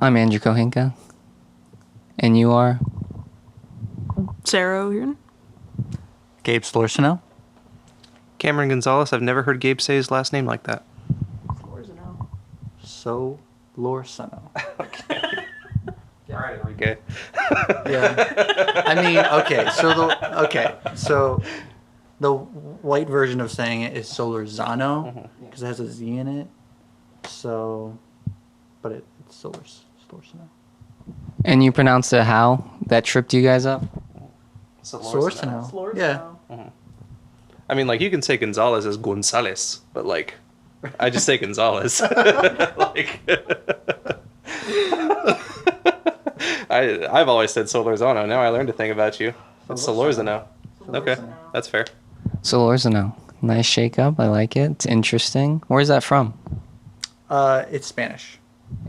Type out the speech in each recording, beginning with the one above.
I'm Andrew Kohinka. And you are? Sarah here. Gabe Solorzano. Cameron Gonzalez. I've never heard Gabe say his last name like that. Solorzano. Okay. All right, Enrique. Yeah. I mean, so the white version of saying it is Solorzano because it has a Z in it. So, but it's Solorzano. And you pronounced it how? That tripped you guys up? Solorzano. Yeah. Mm-hmm. I mean, like, you can say Gonzalez as Gonzalez, but, like, I just say Gonzalez. Like, I've always said Solorzano. Now I learned a thing about you. It's Solorzano. Okay, that's fair. Solorzano. Nice shake-up. I like it. It's interesting. Where's that from? It's Spanish.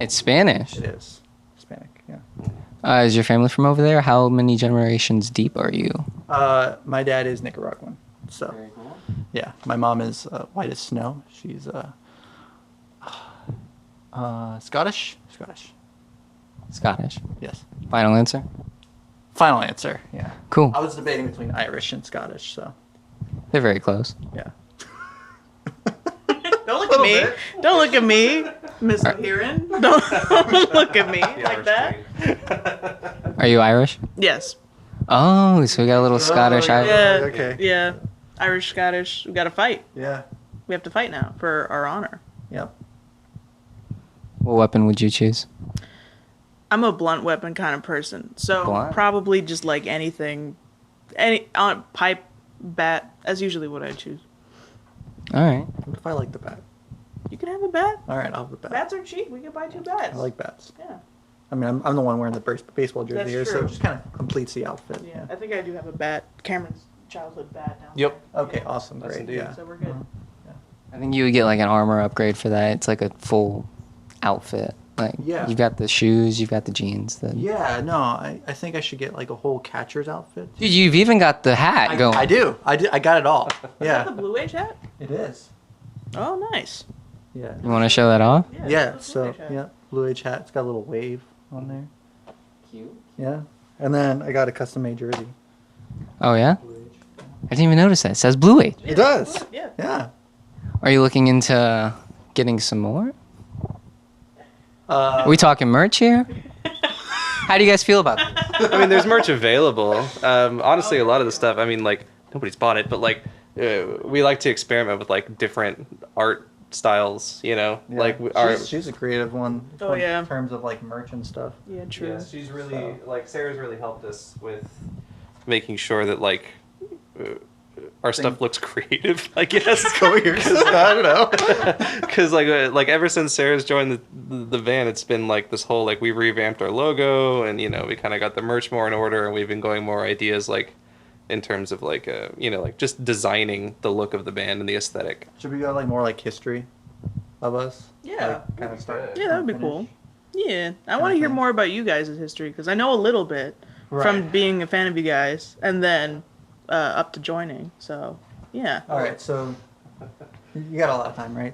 It's Spanish. It is Hispanic. Yeah. Is your family from over there? How many generations deep are you? My dad is Nicaraguan. So. Very cool. Yeah, my mom is white as snow. She's Scottish. Scottish. Yes. Final answer? Final answer. Yeah. Cool. I was debating between Irish and Scottish, so They're very close. yeah. Don't look at me. Don't look at me, Miss Heron. Don't look at me like that. Are you Irish? Yes. Oh, so we got a little Scottish. Yeah. Okay. Yeah. Irish, Scottish. We got to fight. Yeah. We have to fight now for our honor. Yep. What weapon would you choose? I'm a blunt weapon kind of person, so Blunt? probably just like anything, pipe, bat. That's usually what I choose. All right. What if I like the bat? You can have a bat. All right, I'll have the bat. Bats are cheap. We can buy 2 bats. I like bats. Yeah. I mean, I'm the one wearing the baseball jersey That's here, so true. it just kind of completes the outfit. Yeah. I think I do have a bat. Cameron's childhood bat now. Yep. Okay, Yeah. awesome, That's great. indeed. Yeah. So we're good. I think you would get like an armor upgrade for that. It's like a full outfit. Like Yeah. you've got the shoes, you've got the jeans. Yeah, no, I think I should get like a whole catcher's outfit. Dude, you've even got the hat going. I do. I got it all. Is Yeah. that the Blueage hat? It is. Oh, nice. Yeah. You want to show that off? Yeah, it's a so, Blueage hat. yeah, Blueage hat. It's got a little wave on there. Cute. Yeah. And then I got a custom made jersey. Oh yeah? I didn't even notice that. It says Blueage. It does. Yeah. Yeah. Are you looking into getting some more? Uh, Are we talking merch here? How do you guys feel about this? I mean, there's merch available. Honestly, a lot of the stuff, I mean, like, nobody's bought it, but, like, we like to experiment with, like, different art styles, you know? yeah. Like, she's a creative one. Oh, yeah. In terms of like merch and stuff. Yeah, true. Yeah, she's really, like, Sarah's really helped us with making sure that, like, our stuff looks creative, I guess. I don't know. Because like ever since Sarah's joined the band, it's been like this whole like we revamped our logo and we kind of got the merch more in order and we've been going more ideas like in terms of like like just designing the look of the band and the aesthetic. Should we go like more like history of us? Yeah. Like, kind of start. Yeah, that would be finish? cool. Yeah, I want to hear more about you guys' history because I know a little bit from Right. being a fan of you guys and then up to joining. So, yeah. All right, so you got a lot of time, right?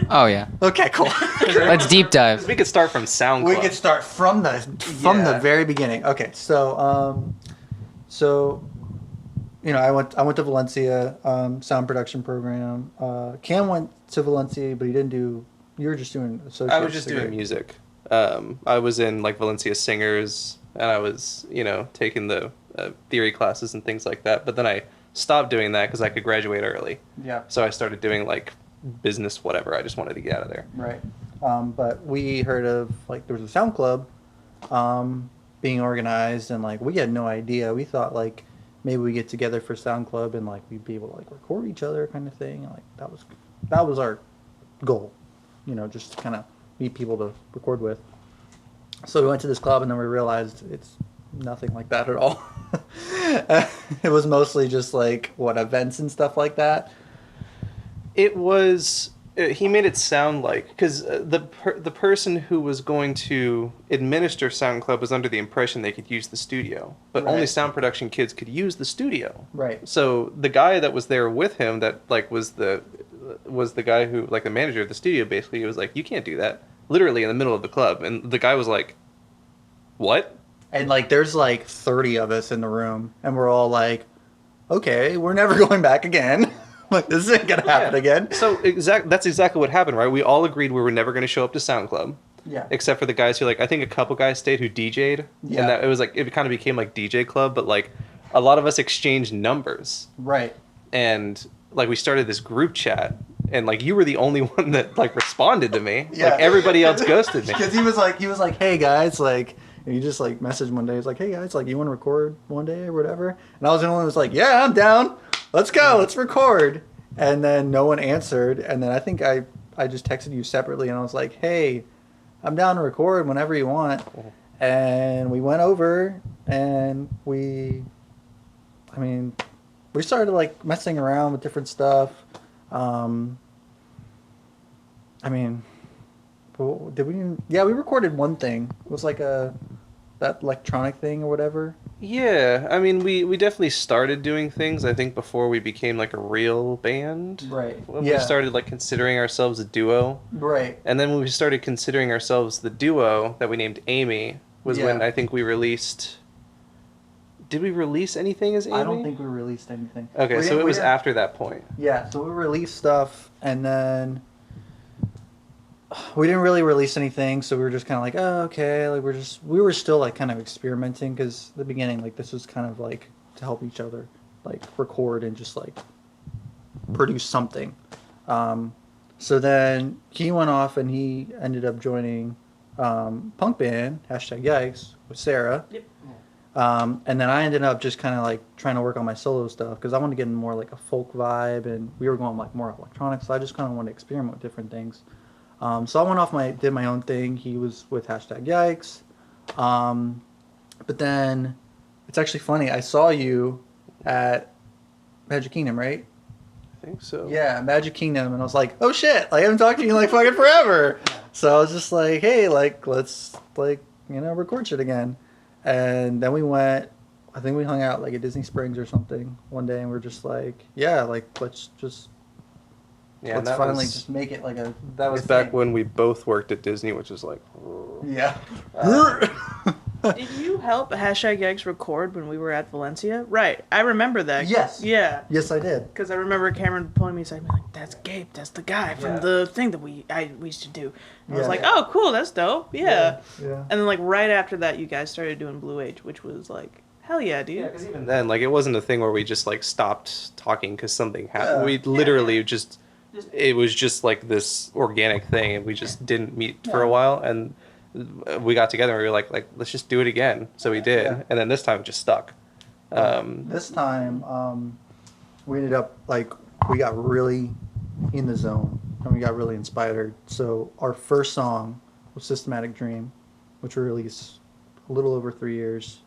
Oh yeah. Okay, cool. Let's deep dive. We could start from SoundCloud. We could start from the Yeah. very beginning. Okay, so I went to Valencia sound production program. Cam went to Valencia, but he didn't do. You were just doing associates. I was just doing music. I was in like Valencia Singers, and I was taking the theory classes and things like that. But then I stopped doing that because I could graduate early. Yeah. So I started doing like business, whatever. I just wanted to get out of there. Right. But we heard of like there was a sound club being organized, and like we had no idea. We thought like maybe we get together for sound club and like we'd be able to like record each other kind of thing. And, like that was our goal, just to kind of meet people to record with. So we went to this club and then we realized it's nothing like that at all. It was mostly just like events and stuff like that. It was. He made it sound like because the person who was going to administer Sound Club was under the impression they could use the studio, but only Right. sound production kids could use the studio. Right. So the guy that was there with him, that like was the guy who like the manager of the studio. Basically, he was like, "You can't do that. literally in the middle of the club, and the guy was like, "What?" And like, there's like 30 of us in the room, and we're all like, okay, we're never going back again. Like, this isn't gonna happen again. So that's exactly what happened, right? We all agreed we were never going to show up to Sound Club. Yeah. Except for the guys who, like, I think a couple guys stayed who DJ'd. Yeah. And that it was like, it kind of became like DJ Club, but like a lot of us exchanged numbers. Right. And like we started this group chat, and like you were the only one that like responded to me. Yeah. Like everybody else ghosted me. Because he was like, hey guys, like, and he just like messaged one day. He's like, hey guys, like, you want to record one day or whatever? And I was the only one who was like, yeah, I'm down. Let's go. Let's record. And then no one answered. And then I think I just texted you separately, and I was like, hey, I'm down to record whenever you want. And we went over, and we started like messing around with different stuff. Did we? Yeah, we recorded one thing. It was like that electronic thing or whatever. Yeah, I mean, we definitely started doing things, I think, before we became like a real band. Right. When Yeah. we started like considering ourselves a duo. Right. And then when we started considering ourselves the duo that we named Amy was when Yeah. I think we released... Did we release anything as Amy? I don't think we released anything. Okay, so it was after that point. Yeah, so we released stuff, and then we didn't really release anything, so we were just kind of like, oh, okay, like we were still like kind of experimenting, because the beginning, like, this was kind of like to help each other, like, record and just like produce something. So then he went off and he ended up joining punk band #Yikes with Sarah. Yep. And then I ended up just kind of like trying to work on my solo stuff, because I wanted to get in more like a folk vibe, and we were going like more electronic, so I just kind of wanted to experiment with different things. So I went off did my own thing. He was with #Yikes. But then it's actually funny. I saw you at Magic Kingdom, right? I think so. Yeah, Magic Kingdom, and I was like, oh shit, like, I haven't talked to you in like fucking forever. So I was just like, hey, like, let's like, record shit again. And then we went, I think we hung out like at Disney Springs or something one day, and we're just like, yeah, like, let's finally just make it like a... That was back when we both worked at Disney, which was like... Yeah. Did you help #Yikes record when we were at Valencia? Right, I remember that. Yes. Yeah. Yes, I did. Because I remember Cameron pulling me aside and being like, that's Gabe, that's the guy from the thing that we used to do. And I was Yeah. like, oh, cool, that's dope, yeah. Yeah. And then like right after that, you guys started doing Blueage, which was like, hell yeah, dude. Yeah, because even then, like, it wasn't a thing where we just like stopped talking because something happened. Yeah. We literally just... It was just like this organic thing, and we just didn't meet for a while, and we got together and we were like let's just do it again. So we did, Yeah. and then this time it just stuck. This time, we ended up, like, we got really in the zone, and we got really inspired. So our first song was Systematic Dream, which we released a little over 3 years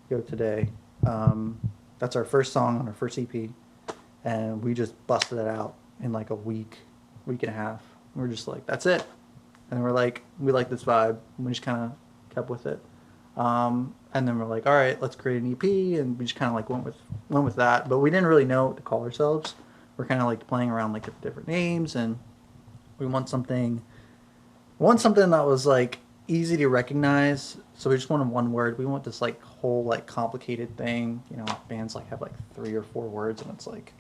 ago today. That's our first song on our first EP, and we just busted it out in like a week and a half. We're just like, that's it. And we're like, we like this vibe, and we just kind of kept with it. And then we're like, all right, let's create an EP, and we just kind of like went with that. But we didn't really know what to call ourselves. We're kind of like playing around like different names, and we want something that was like easy to recognize. So we just wanted one word. We want this like whole like complicated thing. Bands like have like 3 or 4 words, and it's like,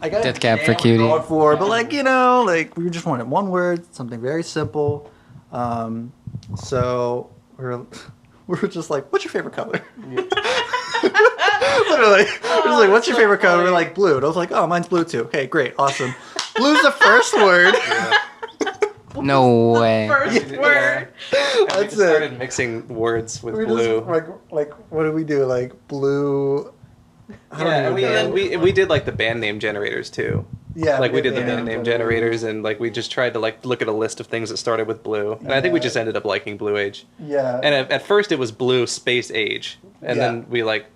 I got Death Cab for Cutie. for, but like, like, we just wanted one word, something very simple. So we're just like, what's your favorite color? Literally, we're just like, what's your favorite color? We're like, blue. And I was like, oh, mine's blue too. Okay, great, awesome. Blue's the first word. No way. First word. And we That's just started it. mixing words with We blue. just like, what do we do? Like, blue. I don't Yeah, even know. and we did like the band name generators too. Yeah, Like we did the yeah. band name generators, and like we just tried to like look at a list of things that started with blue, and I think we Yeah. just ended up liking Blueage. Yeah. And at first it was blue space age, and Yeah. then we like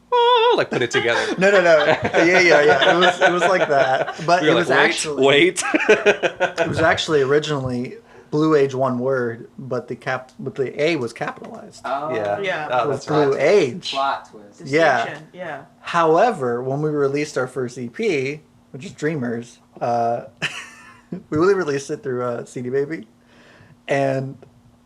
put it together. No. Yeah. It was like that, but We were it was like, actually wait. It was actually originally Blueage one word, but the A was capitalized. Yeah. Yeah. Oh, It was that's right. Blue Age. Plot twist. Yeah. Distinction, yeah. However, when we released our first EP, which is Dreamers, we really released it through CD Baby, And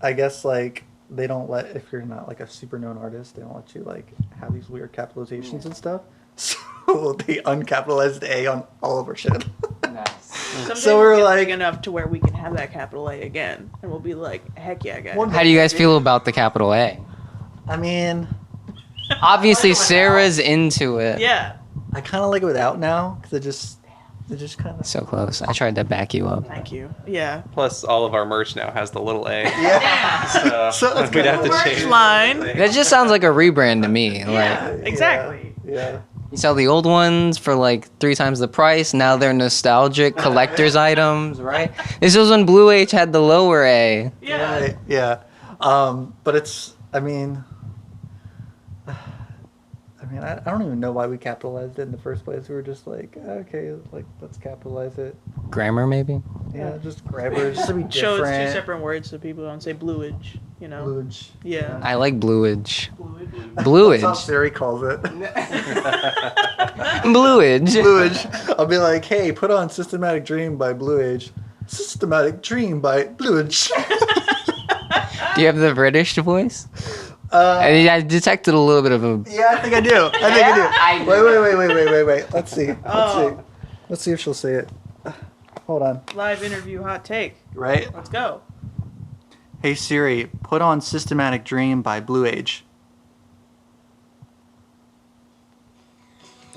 I guess like they don't let, if you're not like a super known artist, they don't let you like have these weird capitalizations and stuff. So they uncapitalized A on all of our shit. Someday So we'll we're get like- big enough to where we can have that capital A again, and we'll be like, heck yeah, guys. One- How do you guys feel about the capital A? I mean, Obviously, Sarah's into it. Yeah. I kind of like it without now because it just kind of. So close. I tried to back you up. Thank you. Yeah. Plus, all of our merch now has the little A. Yeah. So, So it's we'd have to Merch change line. That just sounds like a rebrand to me. Yeah. Like Exactly. Yeah. you sell the old ones for like 3 times the price. Now they're nostalgic collector's items, right? This was when Blueage had the lower A. Yeah. Right. Yeah. But it's. I don't even know why we capitalized it in the first place. We were just like, okay, like let's capitalize it. Grammar, maybe. Yeah, just grammar, just to be different. Show it's 2 separate words so people don't say blueage, you know? Blueage. Yeah. I like Blueage. Blueage. That's how Blueage. Siri calls it. Blueage. Blueage. I'll be like, hey, put on Systematic Dream by Blueage. Systematic Dream by Blueage. Do you have the British voice? I detected a little bit of a. Yeah, I think I do. I do. Wait. Let's see. Oh. Let's see if she'll say it. Hold on. Live interview hot take. Right? Let's go. Hey Siri, put on Systematic Dream by Blueage.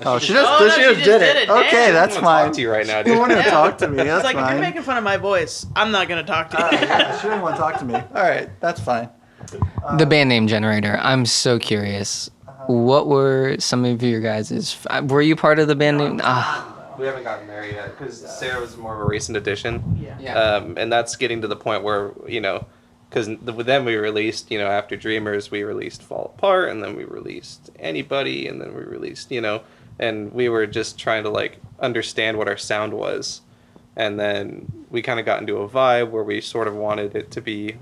Oh, she just, Oh, no, she she just just did did it. it. Okay, Damn. that's I don't wanna fine. talk to you right now, You dude. want to Yeah. talk to me? That's It's like, fine. if you're making fun of my voice, I'm not going to talk to you. Yeah, she didn't want to talk to me. All right, that's fine. The band name generator. I'm so curious. What were some of your guys's? Were you part of the band name? We haven't gotten there yet because Sarah was more of a recent addition. Yeah. And that's getting to the point where, because then we released, after Dreamers, we released Fall Apart, and then we released Anybody, and then we released, and we were just trying to, like, understand what our sound was. And then we kind of got into a vibe where we sort of wanted it to be,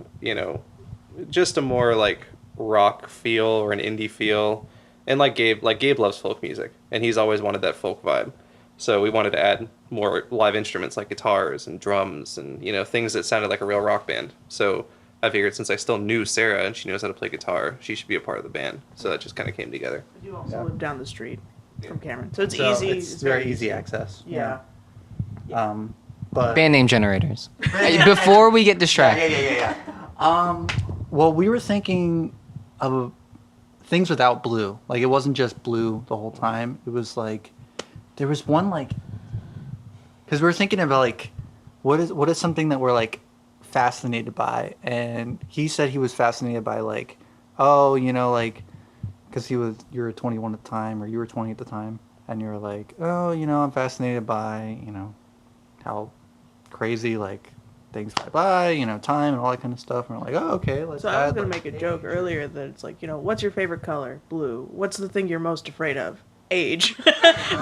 just a more, like, rock feel or an indie feel. And like Gabe loves folk music, and he's always wanted that folk vibe. So we wanted to add more live instruments like guitars and drums and, things that sounded like a real rock band. So I figured since I still knew Sarah and she knows how to play guitar, she should be a part of the band. So that just kind of came together. I do also Yeah. live down the street from Cameron. So it's So easy. It's very easy access. Yeah. But Band name generators. Before we get yeah. distracted. Well, we were thinking of things without blue. Like it wasn't just blue the whole time. It was like there was one like because we were thinking about like what is something that we're like fascinated by, and he said he was fascinated by like like because you were 21 at the time or you were 20 at the time, and you were like I'm fascinated by how crazy like things fly by, time and all that kind of stuff. And we're like, oh, okay, let's So I was add, going to like, make a joke earlier that it's like, what's your favorite color? Blue. What's the thing you're most afraid of? Age.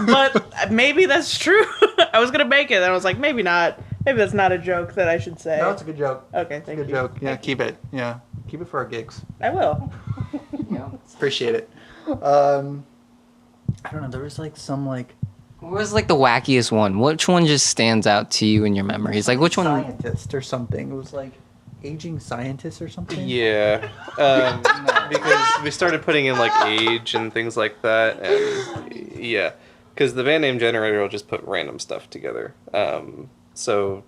But maybe that's true. I was going to make it, and I was like, maybe not. Maybe that's not a joke that I should say. No, it's a good joke. Okay, It's a thank good you. joke. Yeah, keep it. Yeah, keep it for our gigs. I will. Appreciate it. I don't know. There was like some like What was like the wackiest one? Which one just stands out to you in your memories? Like which one? scientist or something. It was like aging scientist or something. Yeah, because we started putting in like age and things like that, and yeah, because the band name generator will just put random stuff together. So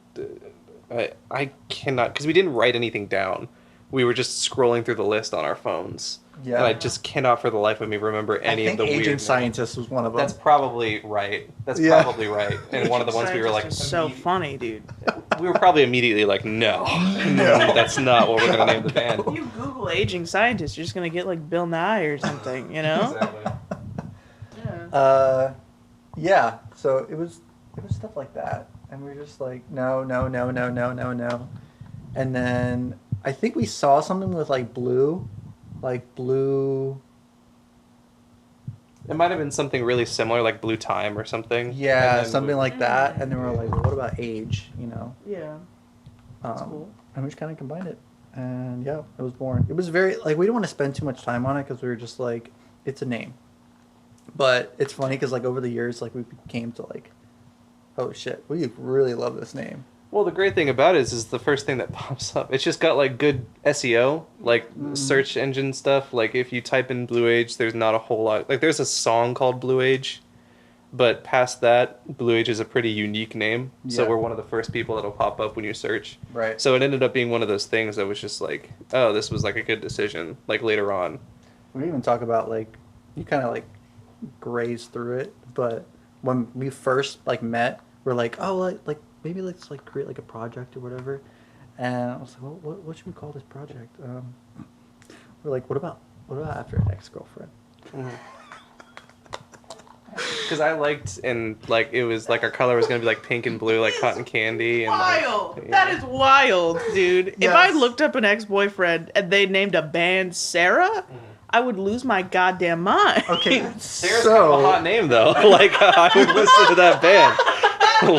I cannot, because we didn't write anything down. We were just scrolling through the list on our phones. Yeah. And I just cannot for the life of me remember any of the aging weird scientist was one of them. That's probably right. That's Yeah. probably right. And one of the ones we were like, Scientist is so funny, dude. we were probably immediately like, no, that's not what we're gonna name the band. If you Google aging scientist, you're just going to get like Bill Nye or something, Exactly. Yeah. Yeah. So it was stuff like that, and we were just like, no. And then I think we saw something with like blue. It might have been something really similar, like Blue Time or something. Yeah, And then something we- like that. And then we were like, well, what about age? Yeah. That's cool. And we just kind of combined it. And yeah, it was born. It was very, like, we didn't want to spend too much time on it because we were just like, it's a name. But it's funny because, like, over the years, like, we came to, like, oh shit, we really love this name. Well, the great thing about it is the first thing that pops up. It's just got like good SEO, like search engine stuff. Like if you type in Blueage, there's not a whole lot. Like there's a song called Blueage, but past that, Blueage is a pretty unique name. So Yeah. we're one of the first people that'll pop up when you search. Right. So it ended up being one of those things that was just like, oh, this was like a good decision. Like later on. We even talk about like you kind of like graze through it, but when we first like met, we're like, oh, like maybe let's like create like a project or whatever. And I was like, well, what should we call this project? We're like, what about after an ex-girlfriend? Because I liked, and like it was like our color was gonna be like pink and blue, like cotton candy. And Wild. Like, That is wild, dude. If Yes. I looked up an ex-boyfriend and they named a band Sarah, I would lose my goddamn mind. Okay, Sarah's kind of a hot name though. Like I would listen to that band.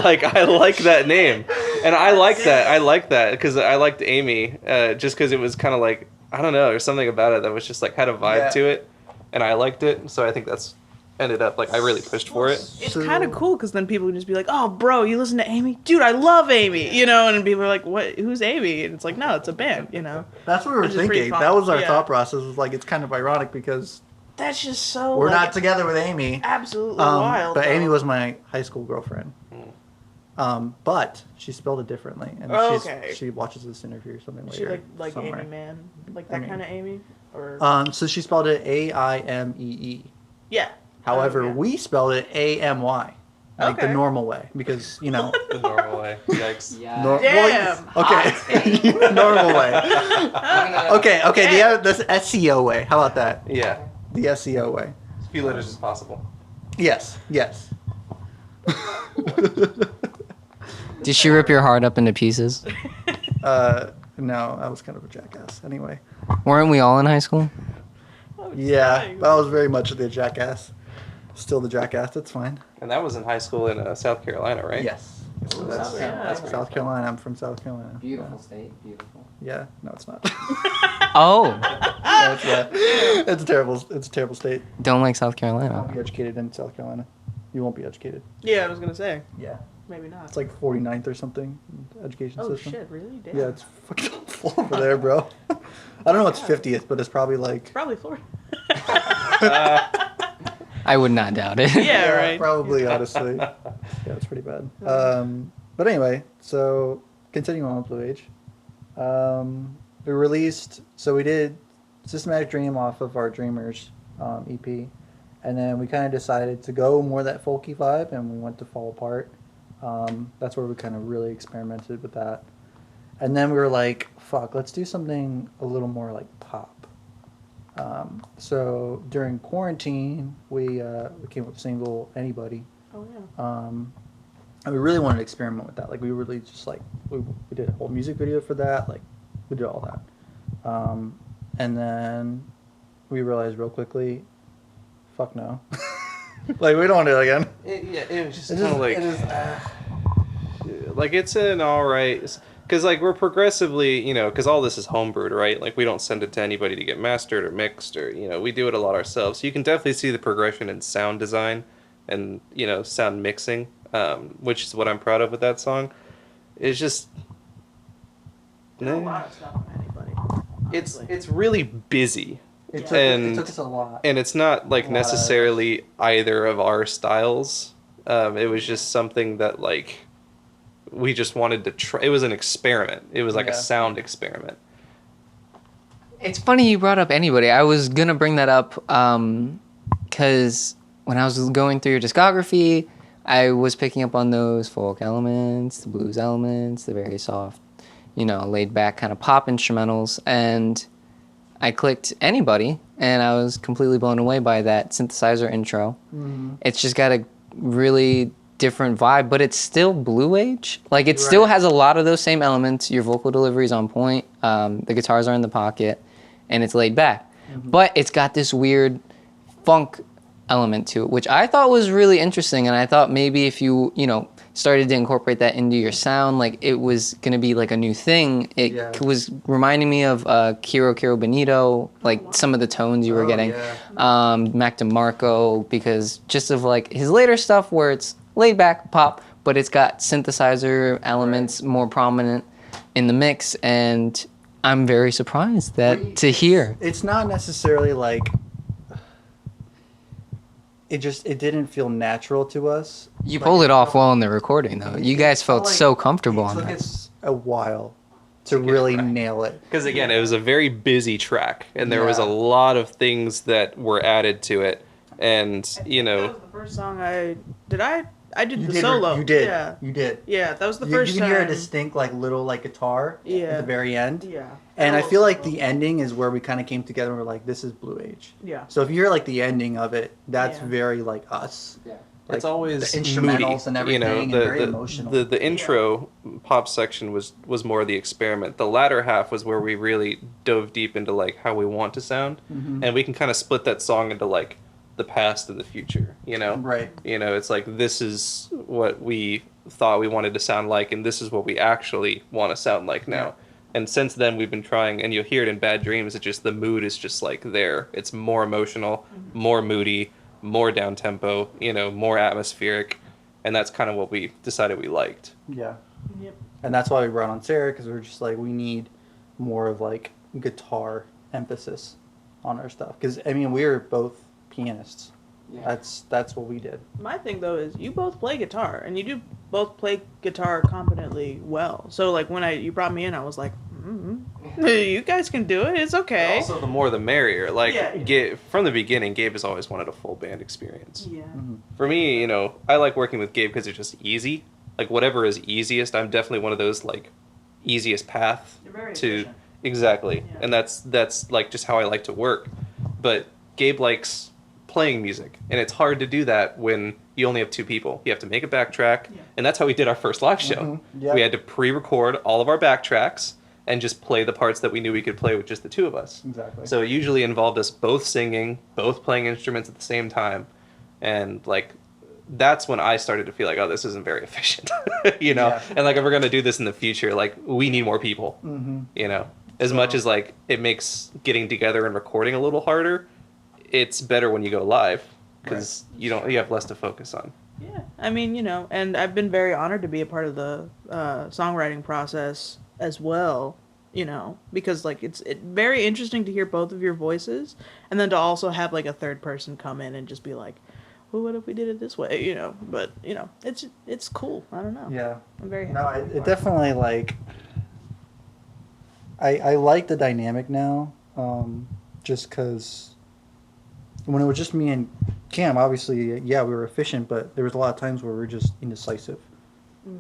Like I like that name, and I like that because I liked Amy, just because it was kind of like I don't know, there's something about it that was just like had a vibe Yeah. to it, and I liked it. So I think that's ended up like I really pushed for it. It's So- kind of cool because then people can just be like, "Oh, bro, you listen to Amy? Dude, I love Amy." You know, and people are like, "What? Who's Amy?" And it's like, "No, it's a band." You know, That's what we were Which is pretty thinking. fun. That was our Yeah. thought process. Was like it's kind of ironic because that's just so. we're like, not together with Amy. absolutely wild. But though. Amy was my high school girlfriend. But she spelled it differently, and Oh, okay. she watches this interview or something She later. like somewhere. Amy Man, like that Amy. kind of Amy, or So she spelled it Aimee. yeah. However, Oh, yeah. we spelled it Amy, like the Okay. normal way, because you know. The normal way. Yikes. Yeah. Damn. Okay. Normal way. Okay. The SEO way. How about that? Yeah. The SEO way. As few letters as possible. Yes. Did she rip your heart up into pieces? No, I was kind of a jackass. Anyway. Weren't we all in high school? Oh, Yeah, dang. I was very much the jackass. Still the jackass. That's fine. And that was in high school in South Carolina, right? Yes. So Ooh, that's South Carolina. that's South Carolina. I'm from South Carolina. state, beautiful. Yeah. No, it's not. Oh, No, it's not. It's terrible. It's a terrible state. don't like South I Carolina. won't be educated in South Carolina. You won't be educated. Yeah, I was gonna say Yeah. maybe not. It's like 49th or something education oh system. shit, really? Damn. Yeah, it's fucking awful over there, bro. I don't know what's 50th, but it's probably like. Probably Florida. I would not doubt it. Yeah, right. Probably, honestly. Yeah, it's pretty bad. But anyway, so continuing on with Blueage. We released, so we did Systematic Dream off of our Dreamers EP. And then we kind of decided to go more that folky vibe, and we went to Fall Apart. That's where we kind of really experimented with that. And then we were like, fuck, let's do something a little more like pop. So during quarantine, we came up with a single, Anybody. Oh yeah. And we really wanted to experiment with that. Like, we really just, like, we did a whole music video for that. Like, we did all that. And then we realized real quickly, fuck no. Like, we don't want to do it again. It was just It kind of like... it is, like it's an alright, because like we're progressively, you know, because all this is homebrewed, right? Like we don't send it to anybody to get mastered or mixed, or you know, we do it a lot ourselves. So you can definitely see the progression in sound design and, you know, sound mixing, which is what I'm proud of with that song. It's just Did a lot of stuff on Anybody. honestly. it's really busy. it, took, And- it took us a lot. And it's not like A lot of- necessarily either of our styles. It was just something that like we just wanted to try. It was an experiment. It was like Yeah. a sound experiment. It's funny you brought up Anybody. I was gonna bring that up because when I was going through your discography, I was picking up on those folk elements, the blues elements, the very soft, you know, laid back kind of pop instrumentals, and I clicked Anybody, and I was completely blown away by that synthesizer intro. Mhm. It's just got a really different vibe, but it's still Blueage. Like, it still Right. has a lot of those same elements. Your vocal delivery is on point. The guitars are in the pocket, and it's laid back. But it's got this weird funk element to it, which I thought was really interesting. And I thought maybe if you know, started to incorporate that into your sound, like, it was going to be like a new thing. It Yeah. was reminding me of Kiro Benito, like some of the tones you were Oh, getting. yeah. Mac DeMarco, because just of like his later stuff where it's laid back pop, but it's got synthesizer elements more prominent in the mix, and I'm very surprised to hear. It's not necessarily like it didn't feel natural to us. You pulled it off well in the recording, though. You guys felt so comfortable It on took that. us a while to really nail it. Because again, it was a very busy track, and there was a Yeah. lot of things that were added to it, and you That know, was the first song I did You the did, solo. You did. Yeah. You did. Yeah, that was the You first can time. hear a distinct like little like guitar at Yeah. the very end. Yeah. And I Little feel like solo. the ending is where we kind of came together and we're like, this is Blueage. Yeah. So if you hear like the ending of it, that's Yeah. very like us. Yeah. Like, it's always the instrumentals moody, and everything, you know, and the, very the, emotional. The intro pop section was more the experiment. The latter half was where we really dove deep into like how we want to sound, Mm-hmm. and we can kind of split that song into like the past and the future. You know, Right. You know, it's like this is what we thought we wanted to sound like, and this is what we actually want to sound like now. Yeah. And since then, we've been trying, and you'll hear it in Bad Dreams. It just the mood is just like there. It's more emotional, more moody, more down tempo. You know, more atmospheric, and that's kind of what we decided we liked. Yeah. Yep. And that's why we brought on Sarah, because we were just like, we need more of like guitar emphasis on our stuff. Because I mean, we were both pianists. Yeah. That's what we did. My thing though is you both play guitar and you do both play guitar competently well. So like when you brought me in, I was like, you guys can do it. It's okay. Also, the more the merrier. Like, Yeah. from the beginning, Gabe has always wanted a full band experience. Yeah. For me, you know, I like working with Gabe because it's just easy. Like, whatever is easiest, I'm definitely one of those, like, easiest path You're very to... efficient. Exactly. Yeah. And that's, like, just how I like to work. But Gabe likes playing music, and it's hard to do that when you only have two people. You have to make a backtrack, and that's how we did our first live show. Mhm. Yep. We had to pre-record all of our backtracks and just play the parts that we knew we could play with just the two of us. Exactly. So it usually involved us both singing, both playing instruments at the same time, and like that's when I started to feel like, oh, this isn't very efficient, you know. Yeah. And like if we're gonna do this in the future, like we need more people, you know. As much as like it makes getting together and recording a little harder, it's better when you go live because you have less to focus on. Yeah, I mean, you know, and I've been very honored to be a part of the songwriting process as well, you know, because like it's very interesting to hear both of your voices, and then to also have like a third person come in and just be like, well, what if we did it this way, you know? But you know, it's cool. I don't know. Yeah. I'm very happy. No, it definitely like. I like the dynamic now, just because when it was just me and Cam, obviously, yeah, we were efficient, but there was a lot of times where we were just indecisive.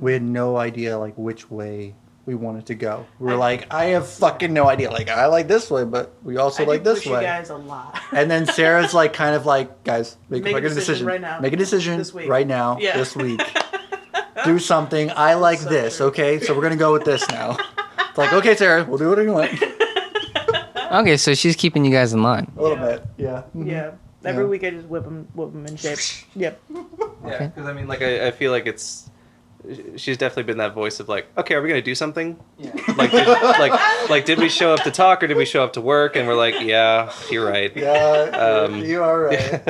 We had no idea like which way we wanted to go. We were like, I have fucking no idea. Like, I like this way, but we also I like do this push way. you guys a lot. And then Sarah's like, kind of like, guys, make Make a decision right now. Make a decision This week. right now, Yeah. this week. Do something. I like so this, true. okay? So we're gonna go with this now. It's like, okay, Sarah, we'll do whatever you want. Okay, so she's keeping you guys in line. A little Yeah. bit, yeah. Yeah. Every Yeah. week I just whip them in shape. Yep. Yeah, because I mean, like I feel like she's definitely been that voice of like, okay, are we gonna do something? Yeah. Like did we show up to talk or did we show up to work? And we're like, yeah, you're right. Yeah, you are right.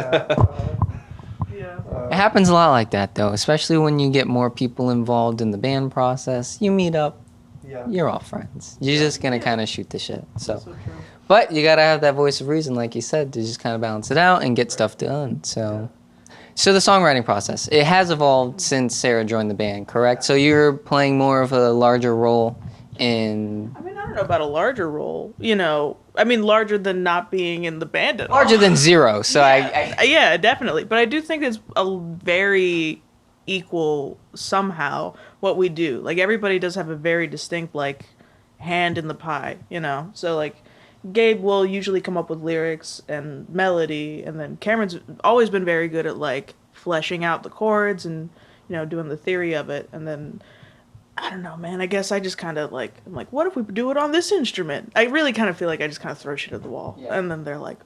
Yeah. It happens a lot like that, though, especially when you get more people involved in the band process. You meet up, yeah. you're all friends. You're just gonna kind of shoot the shit. So, So true. but you gotta have that voice of reason, like you said, to just kind of balance it out and get stuff done. So the songwriting process, it has evolved since Sarah joined the band, correct? So you're playing more of a larger role in... I mean, I don't know about a larger role, you know. I mean, larger than not being in the band at all. Larger than zero, so I Yeah, definitely. But I do think it's a very equal somehow what we do. Like everybody does have a very distinct like hand in the pie, you know. So like Gabe will usually come up with lyrics and melody, and then Cameron's always been very good at like fleshing out the chords and you know doing the theory of it, and then I don't know, man. I guess I just kind of like, I'm like, what if we do it on this instrument? I really kind of feel like I just kind of throw shit at the wall. Yeah. And then they're like,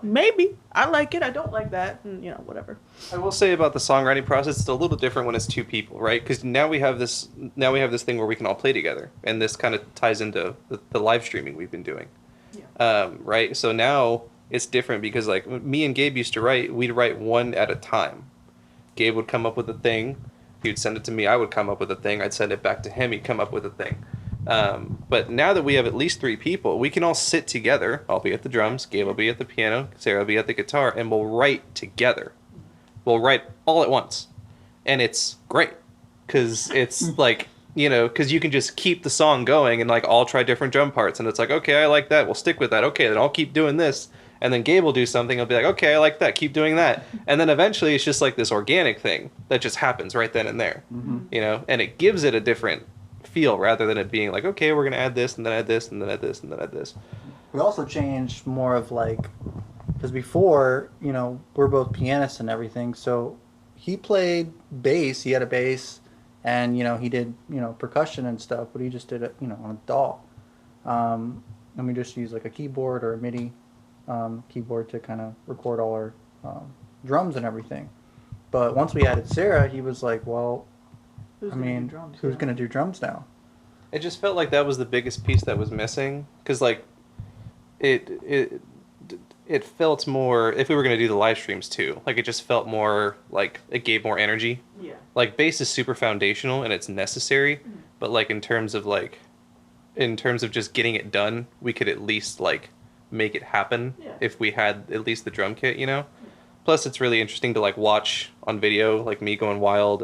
maybe. I like it. I don't like that. And, you know, whatever. I will say about the songwriting process, it's a little different when it's two people, right? Because now we have this thing where we can all play together, and this kind of ties into the live streaming we've been doing, right? So now it's different because like me and Gabe used to write, we'd write one at a time. Gabe would come up with a thing, He would send it to me. I would come up with a thing. I'd send it back to him. He'd come up with a thing. But now that we have at least 3 people, we can all sit together. I'll be at the drums. Gabe will be at the piano. Sarah will be at the guitar. And we'll write together. We'll write all at once. And it's great. Because it's like, you know, because you can just keep the song going and like all try different drum parts. And it's like, okay, I like that. We'll stick with that. Okay, then I'll keep doing this. And then Gabe will do something. He'll be like, okay, I like that. Keep doing that. And then eventually it's just like this organic thing that just happens right then and there. You know, and it gives it a different feel rather than it being like, okay, we're going to add this and then add this and then add this and then add this. We also changed more of like, because before, you know, we're both pianists and everything. So he played bass. He had a bass. And, you know, he did, you know, percussion and stuff, but he just did it, you know, on a DAW. And we just used like a keyboard or a MIDI keyboard to kind of record all our drums and everything. But once we added Sarah, he was like, well, who's going to do drums now? It just felt like that was the biggest piece that was missing. Because, like, it felt more, if we were going to do the live streams too, like it just felt more like it gave more energy. Yeah. Like bass is super foundational and it's necessary, but like in terms of just getting it done, we could at least like make it happen if we had at least the drum kit, you know? Plus it's really interesting to like watch on video, like me going wild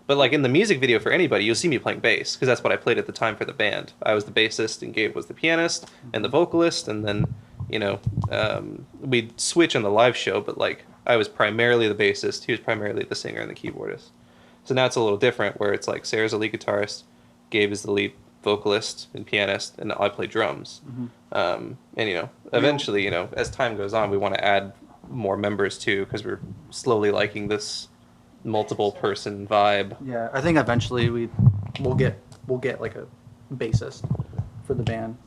but like in the music video for anybody, you'll see me playing bass because that's what I played at the time for the band. I was the bassist and Gabe was the pianist and the vocalist, and then you know, we'd switch on the live show, but like I was primarily the bassist, he was primarily the singer and the keyboardist. So now it's a little different where it's like Sarah's the lead guitarist, Gabe is the lead vocalist and pianist, and I play drums. And you know, eventually, you know, as time goes on, we want to add more members too because we're slowly liking this multiple person vibe. Yeah, I think eventually we'll get like a bassist for the band.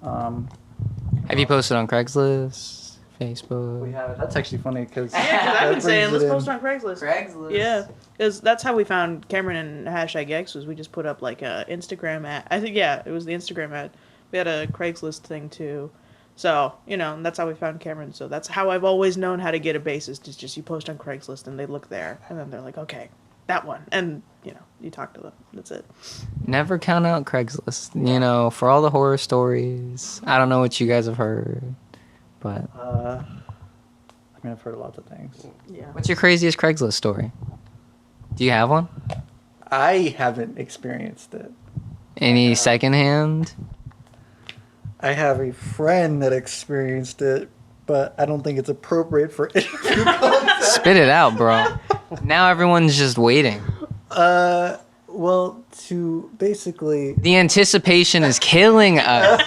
Have you posted on Craigslist, Facebook? We have it. That's actually funny because I've been saying let's post on Craigslist. Craigslist. Yeah, because that's how we found Cameron and #X was we just put up like a Instagram ad. I think it was the Instagram ad. We had a Craigslist thing too, so you know that's how we found Cameron. So that's how I've always known how to get a bassist. Is just you post on Craigslist and they look there and then they're like, okay, that one, and you know you talk to them. That's it. Never count out Craigslist. You know, for all the horror stories. I don't know what you guys have heard, but I mean, I've heard lots of things. Yeah. what's your craziest Craigslist story? Do you have one? I haven't experienced it. Any secondhand? I have a friend that experienced it, but I don't think it's appropriate for interview content. Spit it out, bro. Now everyone's just waiting. Well, to basically... The anticipation is killing us.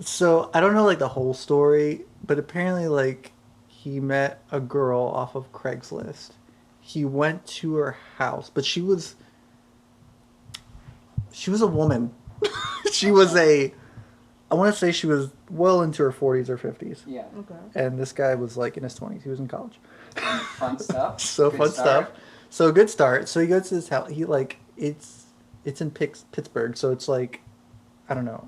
So, I don't know, like, the whole story, but apparently, like, he met a girl off of Craigslist. He went to her house, but she was a woman. She was I want to say she was well into her 40s or 50s. Yeah. Okay. And this guy was, like, in his 20s. He was in college. Fun stuff. So Good fun start. stuff. So good start. So he goes to his house. He like it's in Pittsburgh. So it's like I don't know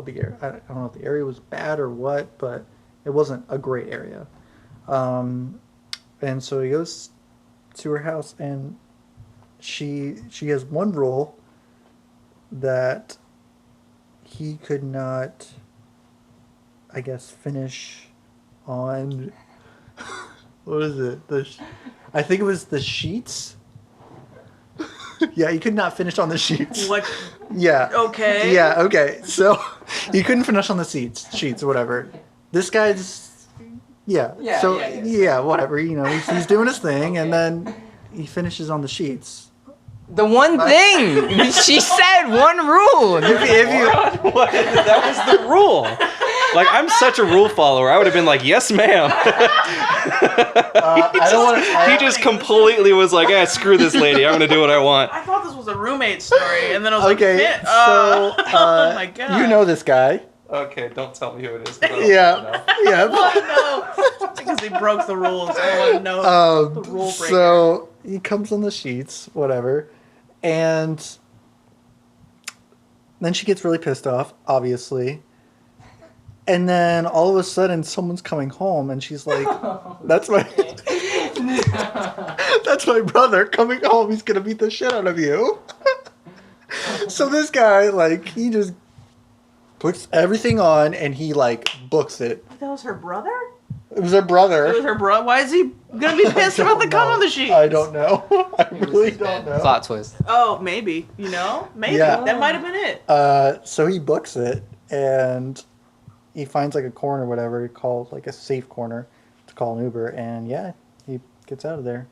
the area. I don't know if the area was bad or what, but it wasn't a great area. And so he goes to her house, and she has one rule that he could not, I guess, finish on. What is it? I think it was the sheets. Yeah, he could not finish on the sheets. What? Yeah. Okay. Yeah, okay. So he couldn't finish on the sheets or whatever. This guy's yeah. Yeah, So yeah. whatever, you know, he's doing his thing and then he finishes on the sheets. The one thing she said, one rule. If you What? That was the rule. Like, I'm such a rule follower. I would have been like, yes, ma'am. I don't want to He just completely was like, screw this lady. I'm going to do what I want. I thought this was a roommate story, and then I was okay, like, so oh my god. you know this guy. Okay, don't tell me who it is. 'Cause I don't Yeah. Yeah. Oh no! Because he broke the rules. I want to know the rule breaker. So he comes on the sheets, whatever, and then she gets really pissed off, obviously. And then all of a sudden, someone's coming home, and she's like, "That's my." That's my brother coming home. He's gonna beat the shit out of you. So this guy, like, he just puts everything on and he like books it. That was her brother? It was her brother. It was her brother? Why is he gonna be pissed about the cum on the sheets? I don't know. I really don't know. Plot twist. Oh, maybe. You know? Maybe. Yeah. That might have been it. So he books it and he finds like a corner, whatever, called like a safe corner to call an Uber, and yeah, he gets out of there.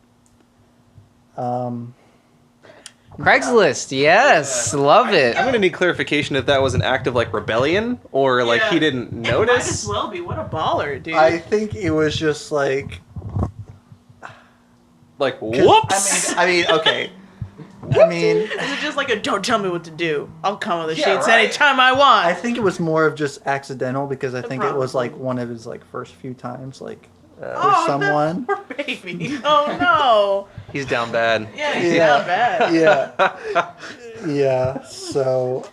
Craigslist, yes, love it. I'm gonna need clarification if that was an act of like rebellion or like Yeah. he didn't It might notice. as well be. What a baller, dude. I think it was just like, Like 'cause, whoops. I mean, okay. I mean, Is it just like a don't tell me what to do? I'll come on the Yeah, sheets right. anytime I want. I think it was more of just accidental because I think it was Probably. like one of his like first few times like with Oh, someone. that poor baby. Oh no. He's down bad. Yeah, he's Yeah. not bad. Yeah. Yeah. So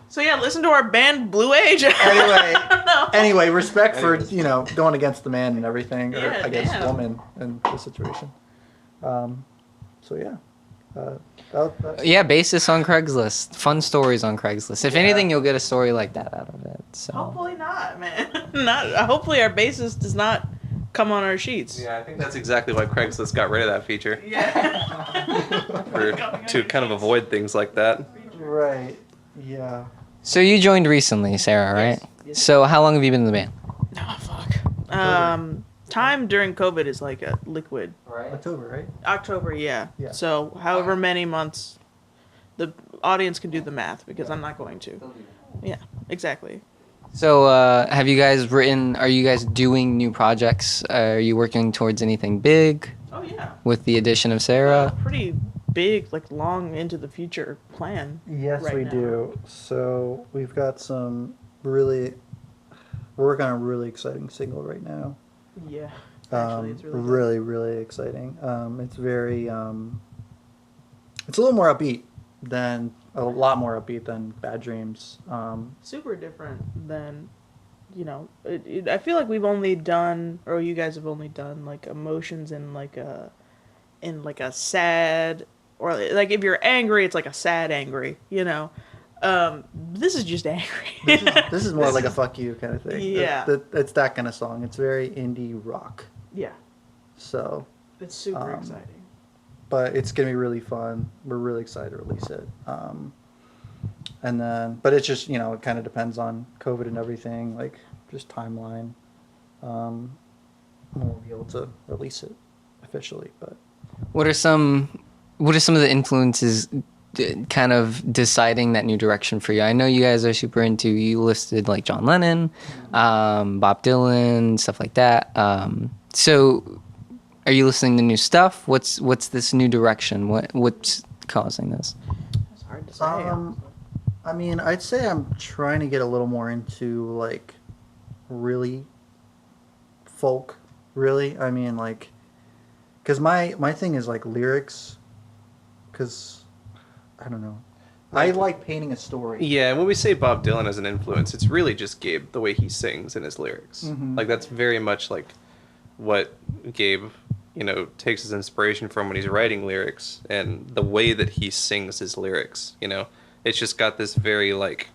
So yeah, listen to our band Blueage. anyway, respect for going against the man and everything, or Yeah, I guess damn. woman in this situation. So yeah. That's, Yeah, basis on Craigslist. Fun stories on Craigslist. If anything, you'll get a story like that out of it. So Hopefully not, man. Not. Hopefully our bassist does not come on our sheets. Yeah, I think that's exactly why Craigslist got rid of that feature. Yeah. To kind of avoid things like that. right. Yeah. So you joined recently, Sarah, right? Yes. So how long have you been in the band? Oh fuck. Time during COVID is like a liquid. October, right? October, yeah. Yeah. So however many months, the audience can do the math because I'm not going to. Yeah, exactly. So have you guys written? Are you guys doing new projects? Are you working towards anything big Oh yeah. with the addition of Sarah? Pretty big, like long into the future plan. Yes, right we now. do. So we've got some we're working on a really exciting single right now. Yeah. Actually, it's really good. really, really exciting. It's very, it's a little more upbeat a lot more upbeat than Bad Dreams. Super different than, I feel like we've only done, or you guys have only done like emotions in like a sad, or like if you're angry, it's like a sad angry, This is just angry. This is more like a fuck you kind of thing. Yeah. It's that kind of song. It's very indie rock. Yeah, So, it's super Um, exciting. but it's gonna be really fun. We're really excited to release it. But it's just it kind of depends on COVID and everything, like just timeline. We'll be able to release it officially, but What are some of the influences kind of deciding that new direction for you? I know you guys are super into, you listed like John Lennon, Bob Dylan, stuff like that. So are you listening to new stuff? What's this new direction? What's causing this? It's hard to say. I mean, I'd say I'm trying to get a little more into like really folk, really. I mean, like, because my thing is like lyrics, because I don't know. I like painting a story. Yeah, and when we say Bob Dylan as an influence, it's really just Gabe, the way he sings in his lyrics. Mhm. Like that's very much like what Gabe, takes his inspiration from when he's writing lyrics, and the way that he sings his lyrics, it's just got this very like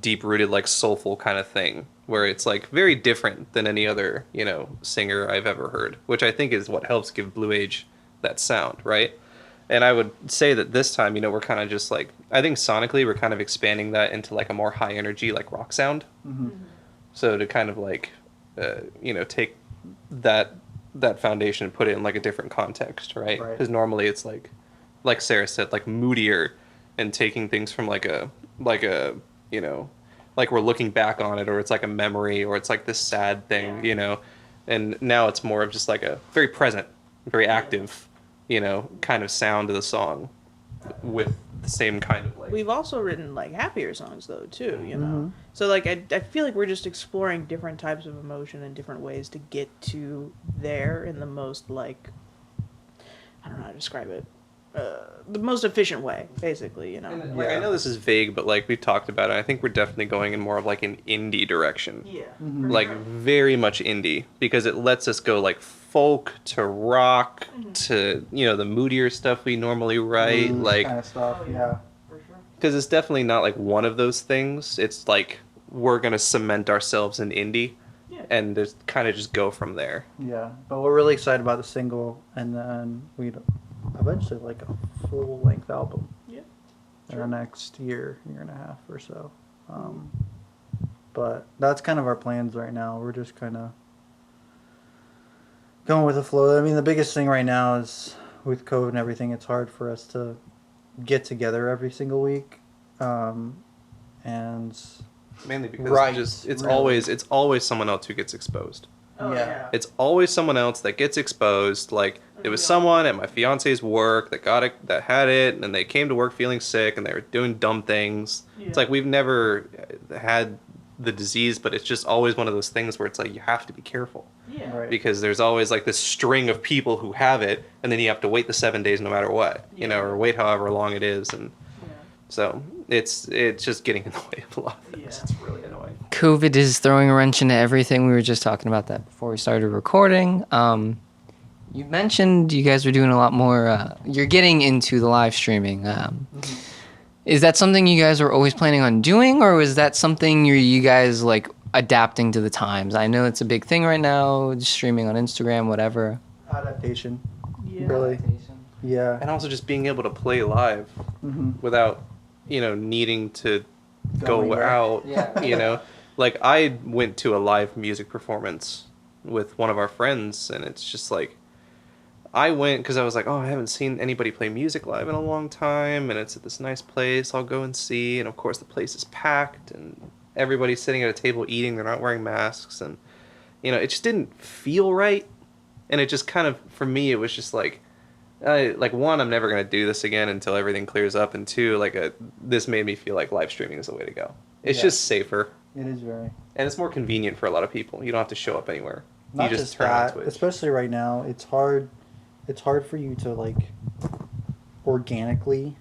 deep rooted, like soulful kind of thing where it's like very different than any other, singer I've ever heard, which I think is what helps give Blueage that sound, right? And I would say that this time, we're kind of just like, I think sonically we're kind of expanding that into like a more high energy, like rock sound. Mm-hmm. So to kind of like, take that foundation and put it in like a different context, right? Right. Because normally it's like Sarah said, like moodier, and taking things from like a like we're looking back on it, or it's like a memory, or it's like this sad thing, and now it's more of just like a very present, very active, kind of sound to the song with the same kind of like. We've also written like happier songs though too, Mhm. So like I feel like we're just exploring different types of emotion and different ways to get to there in the most like, I don't know how to describe it, the most efficient way, basically. You know. And, like, I know this is vague, but like we've talked about it. I think we're definitely going in more of like an indie direction. Yeah. Like very much indie, because it lets us go like folk to rock to the moodier stuff we normally write, like kind of stuff. Yeah. For sure. because it's definitely not like one of those things. It's like we're gonna cement ourselves in indie, Yeah. and just kind of just go from there. Yeah, but we're really excited about the single, and then we'd eventually like a full length album Yeah. in the next year and a half or so. But that's kind of our plans right now. We're just kind of going with the flow. I mean, the biggest thing right now is with COVID and everything, it's hard for us to get together every single week. And Mainly because Right, it's really. always someone else who gets exposed. Oh, Yeah. yeah. It's always someone else that gets exposed. Like it was someone at my fiance's work that got it, that had it, and they came to work feeling sick, and they were doing dumb things. It's Yeah. like we've never had the disease, but it's just always one of those things where it's like you have to be careful Yeah. Right. because there's always like this string of people who have it, and then you have to wait the 7 days no matter what, or wait however long it is, and so it's just getting in the way of a lot of things. Yeah. It's really annoying. COVID is throwing a wrench into everything. We were just talking about that before we started recording. You mentioned you guys were doing a lot more. You're getting into the live streaming. Is that something you guys were always planning on doing, or was that something you guys like adapting to the times? I know it's a big thing right now, streaming on Instagram, whatever. adaptation, Yeah. really. Yeah. And also just being able to play live Mm-hmm. without needing to go anywhere. out. Yeah. Like I went to a live music performance with one of our friends, and it's just like I went because I was like, oh, I haven't seen anybody play music live in a long time, and it's at this nice place. I'll go and see. And of course the place is packed, and everybody's sitting at a table eating. They're not wearing masks, and it just didn't feel right. And it just kind of, for me, it was just like one, I'm never gonna do this again until everything clears up, and two, this made me feel like live streaming is the way to go. It's Yeah. just safer, It is very. and it's more convenient for a lot of people. You don't have to show up anywhere. Not you just turn on that, Twitch. especially right now, it's hard. It's hard for you to like organically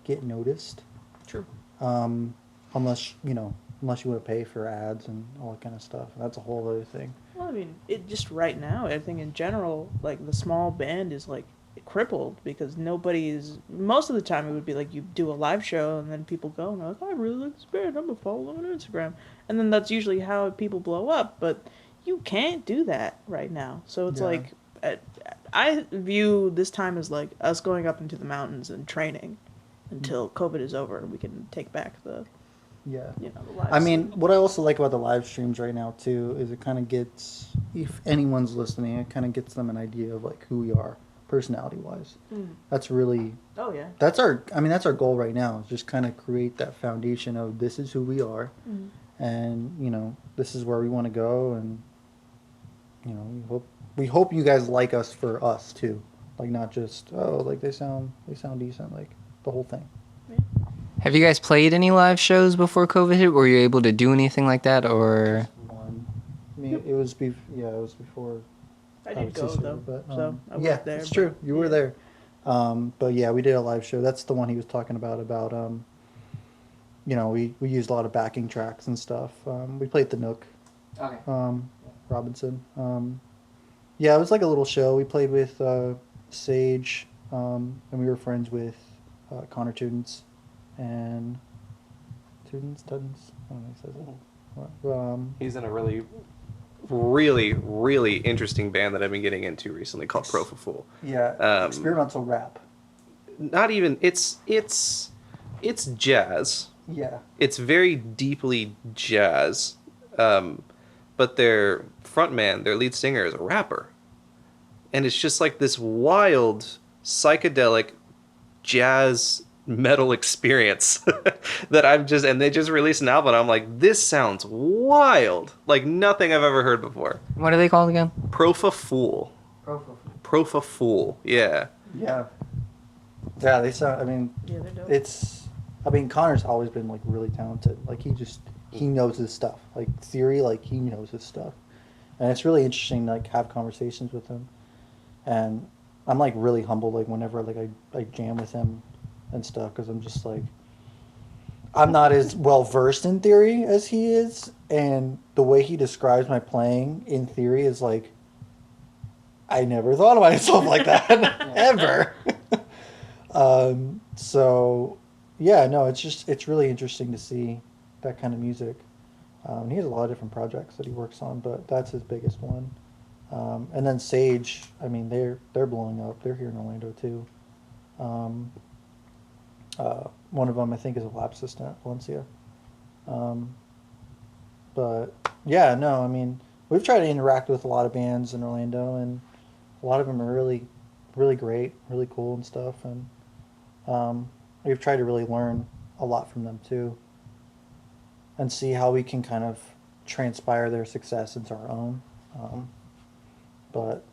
get noticed. True. Unless you want to pay for ads and all that kind of stuff. That's a whole other thing. Well, I mean, it just right now, I think in general, like the small band is like crippled because nobody's. Most of the time, it would be like you do a live show and then people go and they're like, "Oh, I really like this band. I'm gonna follow them on Instagram," and then that's usually how people blow up. But you can't do that right now. So it's Yeah. like I view this time as like us going up into the mountains and training until COVID is over and we can take back the Yeah. the live. I mean, what I also like about the live streams right now too is it kind of gets, if anyone's listening, it kind of gets them an idea of like who we are, personality wise. That's really Oh yeah. that's our goal right now is just kind of create that foundation of this is who we are, and this is where we want to go, and we hope you guys like us for us too, like not just they sound decent, like the whole thing. Have you guys played any live shows before COVID hit? Were you able to do anything like that, or? One, I mean, it was before. I did go Cicero, though, but, so I yeah, was there. it's but- true. You were yeah. there. But yeah, we did a live show. That's the one he was talking about. We used a lot of backing tracks and stuff. We played the Nook, Okay. Robinson. Yeah, it was like a little show. We played with Sage, and we were friends with Connor Tudens and Tudens. I don't know how he says it. He's in a really, really, really interesting band that I've been getting into recently called Profaful. Yeah, experimental rap. Not even it's jazz. Yeah. It's very deeply jazz, but their frontman, their lead singer, is a rapper, and it's just like this wild psychedelic jazz metal experience that and they just released an album, and I'm like, this sounds wild, like nothing I've ever heard before. What are they called again? Profaful. Yeah. Yeah. Yeah, they sound. I mean, Yeah, they're dope. Connor's always been like really talented. Like he knows his stuff. Like theory, like he knows his stuff, and it's really interesting to like have conversations with him. And I'm like really humbled like whenever like I jam with him and stuff because I'm just like I'm not as well versed in theory as he is, and the way he describes my playing in theory is like I never thought of myself like that ever. So yeah, no, it's really interesting to see that kind of music. He has a lot of different projects that he works on, but that's his biggest one. And then Sage, I mean, they're blowing up. They're here in Orlando too. One of them, I think, is a lab assistant at Valencia. But yeah, no, I mean, we've tried to interact with a lot of bands in Orlando, and a lot of them are really, really great, really cool and stuff. And we've tried to really learn a lot from them too, and see how we can kind of transpire their success into our own. But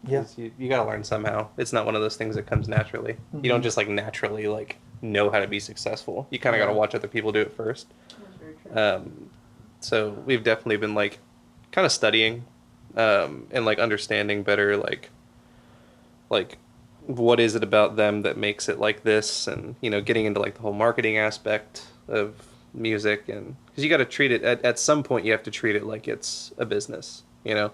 yeah, You got to learn somehow. It's not one of those things that comes naturally. Mm-hmm. You don't just like naturally like know how to be successful. You kind of got to watch other people do it first. That's very true. So we've definitely been like kind of studying and like understanding better like what is it about them that makes it like this, and you know, getting into like the whole marketing aspect of music, and because you got to treat it at some point you have to treat it like it's a business, you know,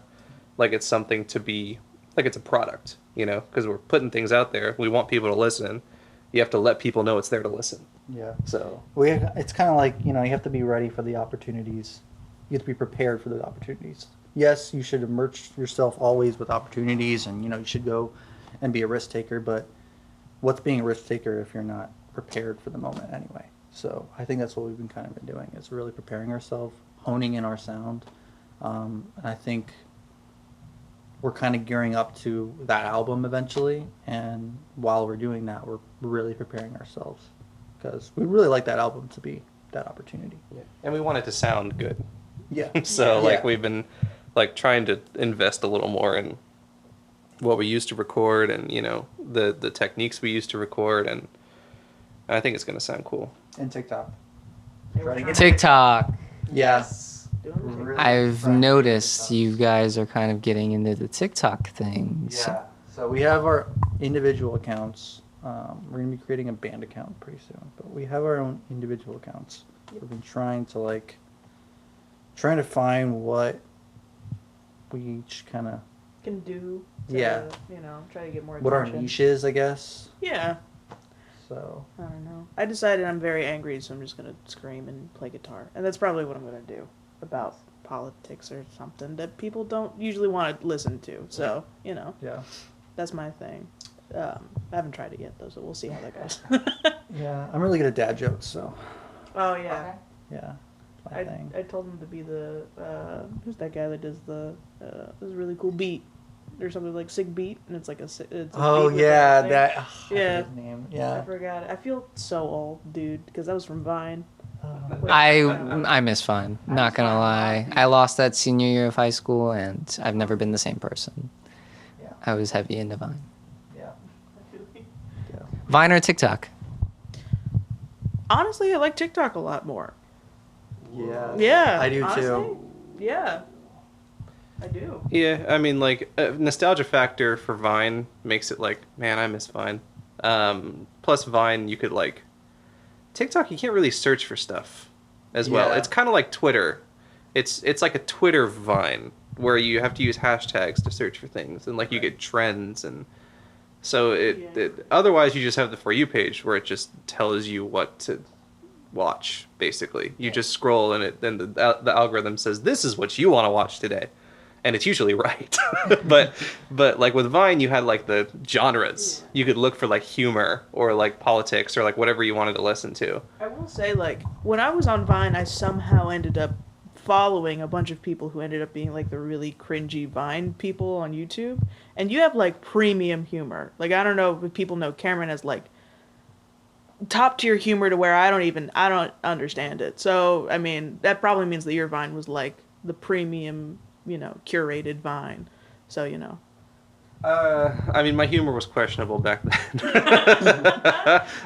like it's something to be like it's a product, you know, because we're putting things out there, we want people to listen, you have to let people know it's there to listen. yeah. So It's kind of like, you know, you have to be ready for the opportunities. You have to be prepared for the opportunities. Yes, you should immerse yourself always with opportunities, and you know you should go and be a risk taker. But what's being a risk taker if you're not prepared for the moment anyway? So I think that's what we've been kind of been doing, is really preparing ourselves, honing in our sound, and I think we're kind of gearing up to that album eventually. And while we're doing that, we're really preparing ourselves because we really like that album to be that opportunity. yeah. And we want it to sound good. Yeah. So like Yeah. we've been like trying to invest a little more in what we used to record, and you know, the techniques we used to record, and I think it's going to sound cool. And TikTok. They were Trying to get trying- TikTok. Yes. Doing the Really I've trying to get noticed TikTok. you guys are kind of getting into the TikTok thing. Yeah. So we have our individual accounts. We're gonna be creating a band account pretty soon, but we have our own individual accounts. We've been trying to find what we each kind of can do. To, Yeah. You know, try to get more. what our attention. niche is, I guess. Yeah. So I don't know. I decided I'm very angry, so I'm just gonna scream and play guitar, and that's probably what I'm gonna do about politics or something that people don't usually want to listen to. So you know, yeah, that's my thing. I haven't tried it yet though, so we'll see how that goes. yeah. I'm really good at dad jokes, so Oh yeah. yeah, my thing. I told him to be the who's that guy that does the this really cool beat or something like sick beat, and it's like it's a Oh beat with yeah, thing. that. I Yeah. forget his name. I Yeah. forgot it. I feel so old, dude, because that was from Vine. I miss Vine. Not gonna lie, I lost that senior year of high school, and I've never been the same person. Yeah. I was heavy into Vine. Yeah. Yeah. Vine or TikTok? Honestly, I like TikTok a lot more. Yeah. Yeah, I do honestly, too. Yeah, I do. Yeah, I mean, like, nostalgia factor for Vine makes it like, man, I miss Vine. Plus, Vine, you could, like, TikTok, you can't really search for stuff as well. Yeah. It's kind of like Twitter. It's like a Twitter Vine, where you have to use hashtags to search for things, and, like, you get trends, and so otherwise you just have the For You page, where it just tells you what to watch, basically. You just scroll, and then the algorithm says, this is what you want to watch today. And it's usually right. but like with Vine, you had like the genres. You could look for like humor or like politics or like whatever you wanted to listen to. I will say, like, when I was on Vine, I somehow ended up following a bunch of people who ended up being like the really cringy Vine people on YouTube. And you have like premium humor. Like, I don't know if people know Cameron has like top tier humor to where I don't understand it. So, I mean, that probably means that your Vine was like the premium, you know, curated Vine. So, you know. I mean, my humor was questionable back then.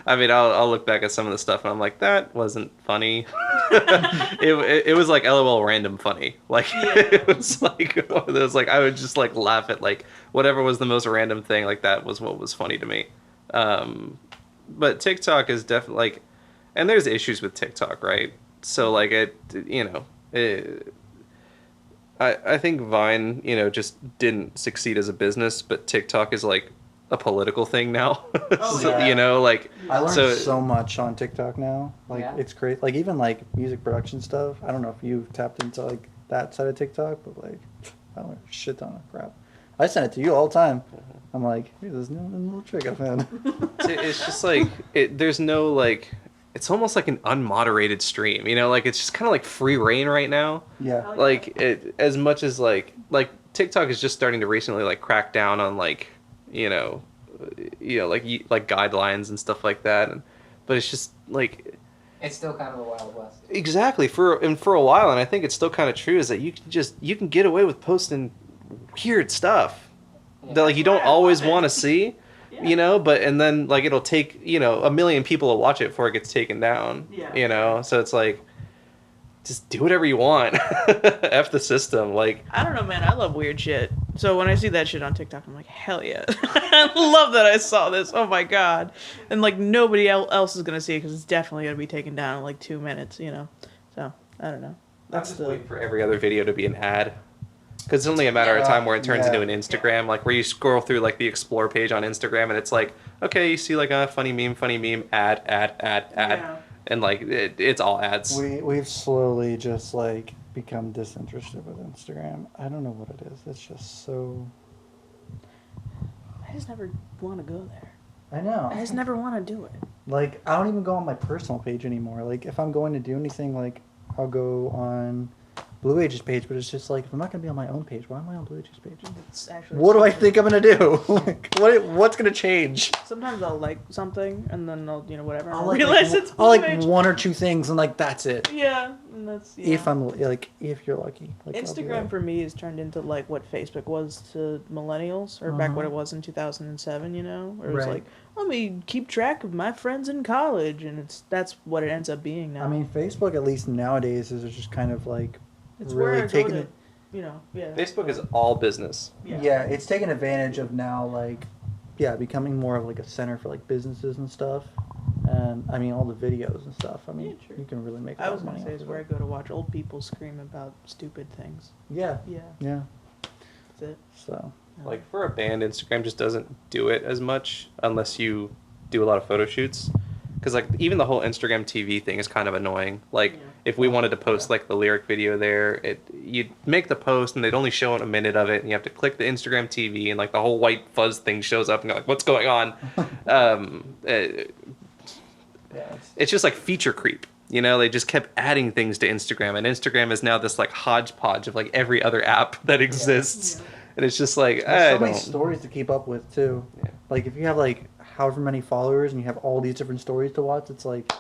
I mean, I'll look back at some of the stuff and I'm like, that wasn't funny. It was like LOL random funny. Like it was like one of those, like I would just like laugh at like whatever was the most random thing. Like that was what was funny to me. But TikTok is definitely like, and there's issues with TikTok, right? So like I think Vine, just didn't succeed as a business, but TikTok is like a political thing now. So, yeah. like I learned so much on TikTok now. Like it's great. Like even like music production stuff. I don't know if you've tapped into like that side of TikTok, but like I learned a shit ton of crap. I send it to you all the time. I'm like, here's this new little trick I found. It's just like there's no like. It's almost like an unmoderated stream, like it's just kind of like free reign right now. Yeah. Like as much as like TikTok is just starting to recently like crack down on like, like guidelines and stuff like that, but it's just like It's still kind of a Wild West. exactly for a while, and I think it's still kind of true is that you can get away with posting weird stuff that like you don't always want to see. But and then like it'll take a million people to watch it before it gets taken down. So it's like just do whatever you want. F the system. Like I don't know, man. I love weird shit. So when I see that shit on TikTok, I'm like, hell yeah! I love that I saw this. Oh my god! And like nobody else is gonna see it because it's definitely gonna be taken down in like 2 minutes. So I don't know. That's just waiting for every other video to be an ad. Because it's only a matter of time where it turns into an Instagram, like where you scroll through like the explore page on Instagram and it's like, okay, you see like a funny meme, ad, and like it's all ads. We've slowly just like become disinterested with Instagram. I don't know what it is. It's just so. I just never want to go there. I know. I just never want to do it. Like I don't even go on my personal page anymore. Like if I'm going to do anything, like I'll go on Blueage's page, but it's just like if I'm not gonna be on my own page, why am I on Blueage's page? It's actually What do I think I'm gonna do? Like, what's gonna change? Sometimes I'll like something and then I'll whatever. And I'll I'll like, realize it's I'll like Blueage. one or two things and like that's it. Yeah, and that's If I'm like if you're lucky. Like, Instagram for me has turned into like what Facebook was to millennials, or back what it was in 2007. Where it was like, let me keep track of my friends in college, and that's what it ends up being now. I mean, Facebook at least nowadays is just kind of like it's really where I taking go it. to, Facebook is all business. Yeah, it's taken advantage of now, like, becoming more of like a center for like businesses and stuff. And I mean, all the videos and stuff. I mean, you can really make. I was gonna say is where I go to watch old people scream about stupid things. Yeah. That's it. So. Like for a band, Instagram just doesn't do it as much unless you do a lot of photo shoots. Because like even the whole Instagram TV thing is kind of annoying. Like if we wanted to post like the lyric video there, you'd make the post and they'd only show a minute of it, and you have to click the Instagram TV and like the whole white fuzz thing shows up and you're like, what's going on? It's just like feature creep. They just kept adding things to Instagram, and Instagram is now this like hodgepodge of like every other app that exists. And it's just like There's so many stories to keep up with too. Yeah. Like if you have like however many followers and you have all these different stories to watch, it's like,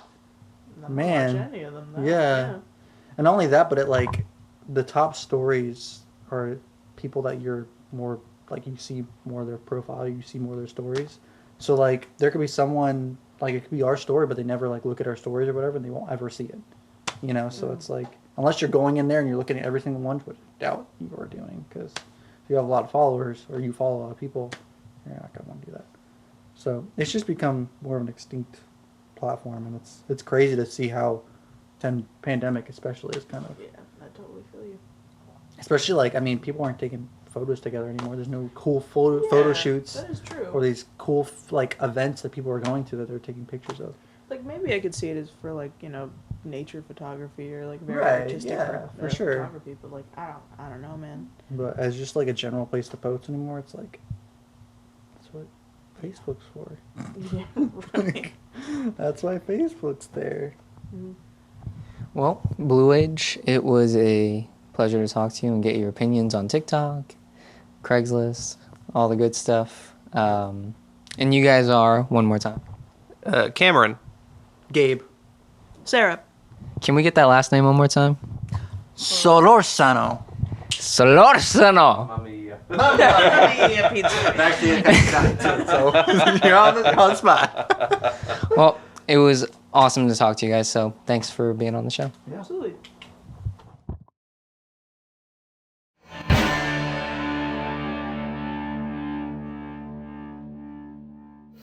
man, watch any of them, though. Yeah. And not only that, but it like the top stories are people that you're more like you see more of their profile, you see more of their stories. So like there could be someone like it could be our story, but they never like look at our stories or whatever, and they won't ever see it. So it's like unless you're going in there and you're looking at every single one, which I doubt you are doing, because if you have a lot of followers or you follow a lot of people, you're not gonna want to do that. So it's just become more of an extinct platform, and it's crazy to see how pandemic especially is kind of. Yeah, I totally feel you. Especially like I mean, people aren't taking photos together anymore. There's no cool photo shoots. That is true. Or these cool like events that people are going to that they're taking pictures of. Like maybe I could see it as for like nature photography or like very Right, artistic for sure. photography, but like I don't know, man. But as just like a general place to post anymore, it's like that's what Facebook's for. Yeah, right. That's why Facebook's there. Mm-hmm. Well, Blueage, it was a pleasure to talk to you and get your opinions on TikTok, Craigslist, all the good stuff. And you guys are, one more time. Cameron. Gabe Sarah. Can we get that last name one more time? Solorzano. Solorzano. Yeah, pizza. Actually, so you're on the spot. Well, it was awesome to talk to you guys. So thanks for being on the show. Yeah.